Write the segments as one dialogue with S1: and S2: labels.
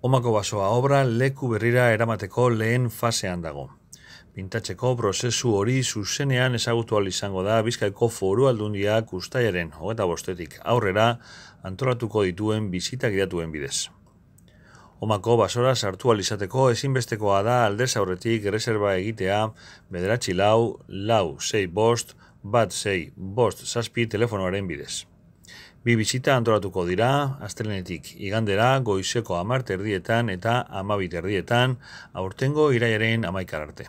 S1: Omako basoa obra leku berrira eramateko lehen fasean dago. Pintatzeko prozesu hori zuzenean ezagutu ahal izango da Bizkaiko Foru Aldundiak uztailaren 25 aurrera antolatuko dituen bisita gidatuen bidez. Omako basora sartu ahal izateko ezinbestekoa da aldez aurretik erreserba egitea 944-651-657 telefonoaren bidez. Bi bisita antolatuko dira, astelehenetik igandera goizeko 10:00 eta 12:00, aurtengo irailaren 11 arte.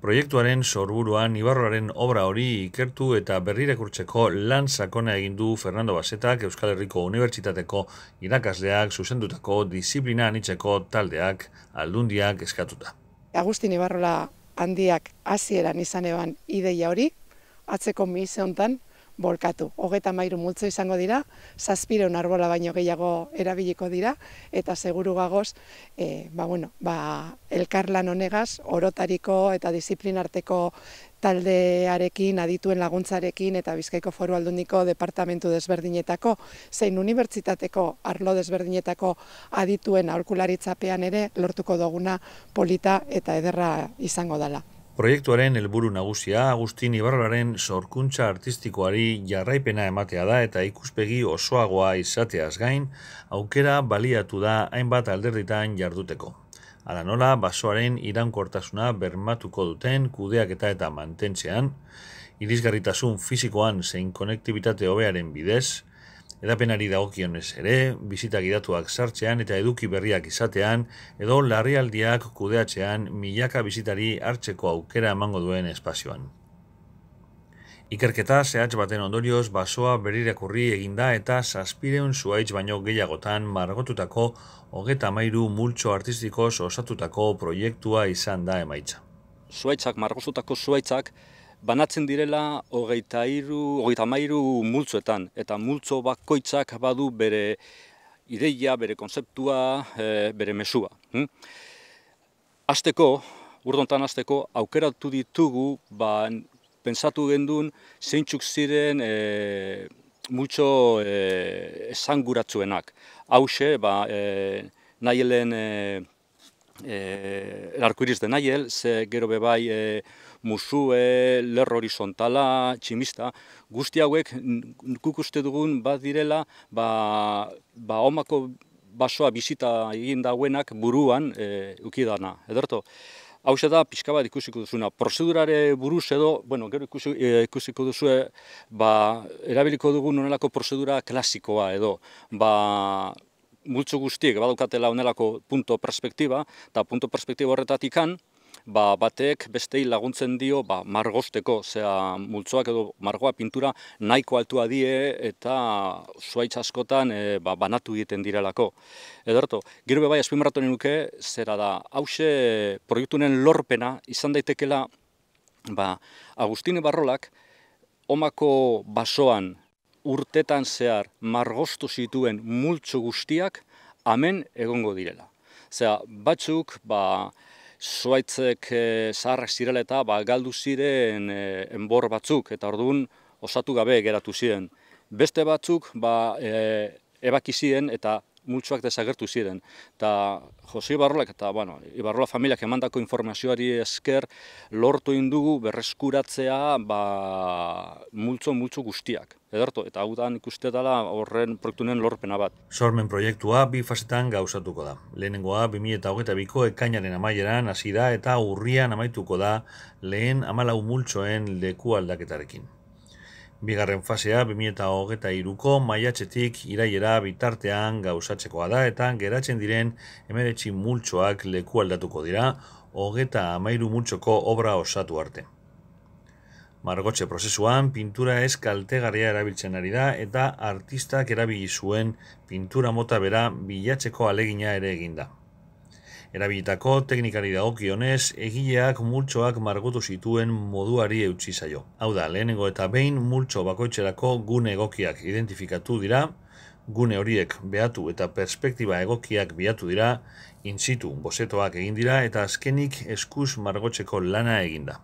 S1: Proiektuaren sorburuan Ibarrolaren obra hori ikertu eta berrirakurtzeko lan sakona egin du Fernando Basetak Euskal Herriko Unibertsitateko irakasleak zuzendutako diziplina anitzeko taldeak aldundiak eskatuta.
S2: Agustin Ibarrola handiak hasieran izan eban ideia hori, atzeko mise hontan bolkatu. 33 multzo izango dira, 700 arbola baino gehiago erabiliko dira, eta seguru gagoz, elkarlan honegaz, orotariko eta disiplinarteko taldearekin, adituen laguntzarekin eta Bizkaiko Foru Aldundiko departamentu desberdinetako, zein unibertsitateko arlo desberdinetako adituen aholkularitzapean ere lortuko duguna polita eta ederra izango dela.
S1: Proiektuaren helburu nagusia Agustin Ibarrolaren sorkuntza artistikoari jarraipena ematea da eta ikuspegi osoagoa izateaz gain, aukera baliatu da hainbat alderditan jarduteko. Hala nola, basoaren iraunkortasuna bermatuko duten kudeaketa eta mantentzean, irisgarritasun fisikoan zein konektibitate hobearen bidez, edapenari dagokionez ere, bisita gidatuak sartzean eta eduki berriak izatean, edo larrialdiak kudeatzean milaka bisitari hartzeko aukera emango duen espazioan. Ikerketa zehatz baten ondorioz basoa berrirakurri eginda eta 700 zuhaitz baino gehiagotan margotutako 33 multzo artistikoz osatutako proiektua izan da emaitza.
S3: Margotutako zuhaitzak banatzen direla 33 multzoetan, eta multzo bakoitzak badu bere ideia, bere konzeptua, bere mesua. Urdontan hasteko, aukeratu ditugu, pentsatu gendun, zeintzuk ziren multzo esanguratsuenak. Hauxe, Naielen Arkuiriz de Naiel, ze gero bebai musue, lerro horizontala, tximista, guzti hauek guk uste dugun bat direla, Omako basoa bisita egin dauenak buruan ukidana, ederto. Hauxe da, pixka bat ikusiko duzuna, prozedurare buruz edo, gero ikusiko duzue, erabiliko dugun onelako prozedura klasikoa edo, multzo guztiek badaukatela onelako punto perspektiba, eta punto perspektiba horretatikan, batek bestei laguntzen dio margosteko, zera multzoak edo margoa pintura nahiko altua die eta zuhaitz askotan banatu egiten direlako. Ederto, gero bebai azpimarratu nuke, zera da, hause proiektunen lorpena izan daitekela Agustin Ibarrolak Omako basoan urtetan zehar margostu zituen multzo guztiak hemen egongo direla. Zera, batzuk, zuhaitzek zaharrak zirela eta galdu ziren enbor batzuk, eta orduan osatu gabe geratu ziren. Beste batzuk ebaki ziren eta multzoak desagertu ziren. Eta Jose Ibarrolak eta Ibarrola familiak emandako informazioari esker lortu indugu berreskuratzea multzo guztiak. Ederto, eta hau da ikuste dela horren proiektunen lorpena bat.
S1: Sormen proiektua bi fasetan gauzatuko da. Lehenengoa 2022ko ekainaren amaieran hasi da eta urrian amaituko da lehen 14 multzoen leku aldaketarekin. Bigarren fasea 2023ko maiatzetik irailera bitartean gauzatzekoa da eta geratzen diren 19 multzoak leku aldatuko dira 33 multzoko obra osatu arte. Margotze prozesuan pintura ez kaltegarria erabiltzen ari da eta artistak erabili zuen pintura mota bera bilatzeko ahalegina ere eginda. Erabilitako teknikari dagokionez, egileak multzoak margotu zituen moduari eutsi zaio. Hau da, lehenengo eta behin multzo bakoitzerako gune egokiak identifikatu dira, gune horiek behatu eta perspektiba egokiak bilatu dira, in situ bozetoak egin dira eta azkenik eskuz margotzeko lana eginda.